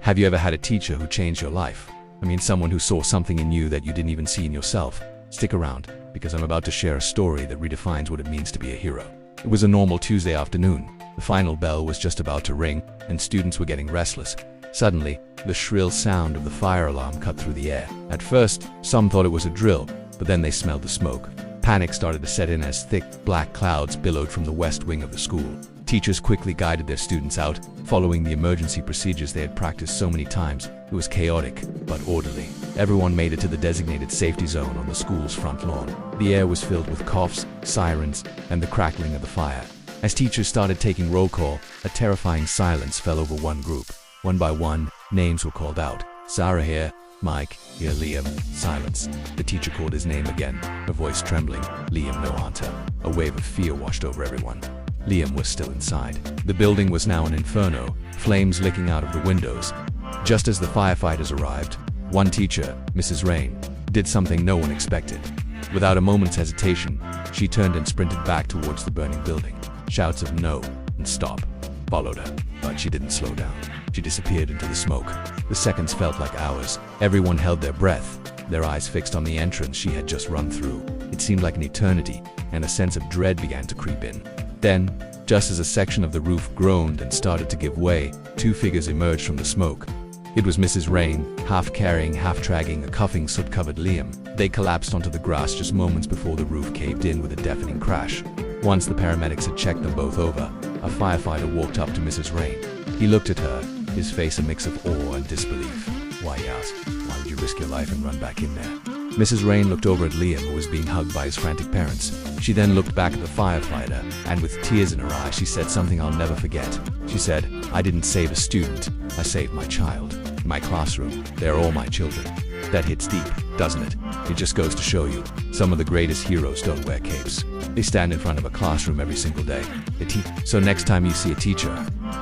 Have you ever had a teacher who changed your life? I mean, someone who saw something in you that you didn't even see in yourself. Stick around, because I'm about to share a story that redefines what it means to be a hero. It was a normal Tuesday afternoon. The final bell was just about to ring, and students were getting restless. Suddenly, the shrill sound of the fire alarm cut through the air. At first, some thought it was a drill, but then they smelled the smoke. Panic started to set in as thick, black clouds billowed from the west wing of the school. Teachers quickly guided their students out, following the emergency procedures they had practiced so many times. It was chaotic, but orderly. Everyone made it to the designated safety zone on the school's front lawn. The air was filled with coughs, sirens, and the crackling of the fire. As teachers started taking roll call, a terrifying silence fell over one group. One by one, names were called out. Sarah here, Mike, here Liam. Silence. The teacher called his name again, her voice trembling. Liam, no answer. A wave of fear washed over everyone. Liam was still inside. The building was now an inferno, flames licking out of the windows. Just as the firefighters arrived, one teacher, Mrs. Rain, did something no one expected. Without a moment's hesitation, she turned and sprinted back towards the burning building. Shouts of no and stop followed her, but she didn't slow down. She disappeared into the smoke. The seconds felt like hours. Everyone held their breath, their eyes fixed on the entrance she had just run through. It seemed like an eternity, and a sense of dread began to creep in. Then, just as a section of the roof groaned and started to give way, two figures emerged from the smoke. It was Mrs. Rain, half carrying, half dragging a coughing, soot-covered Liam. They collapsed onto the grass just moments before the roof caved in with a deafening crash. Once the paramedics had checked them both over, a firefighter walked up to Mrs. Rain. He looked at her, his face a mix of awe and disbelief. "Why," he asked, "why would you risk your life and run back in there?" Mrs. Rain looked over at Liam, who was being hugged by his frantic parents. She then looked back at the firefighter, and with tears in her eyes, she said something I'll never forget. She said, "I didn't save a student, I saved my child. In my classroom, they're all my children." That hits deep, doesn't it? It just goes to show you, some of the greatest heroes don't wear capes. They stand in front of a classroom every single day. So next time you see a teacher,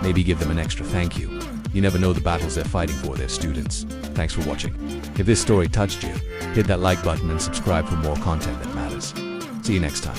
maybe give them an extra thank you. You never know the battles they're fighting for their students. Thanks for watching. If this story touched you, hit that like button and subscribe for more content that matters. See you next time.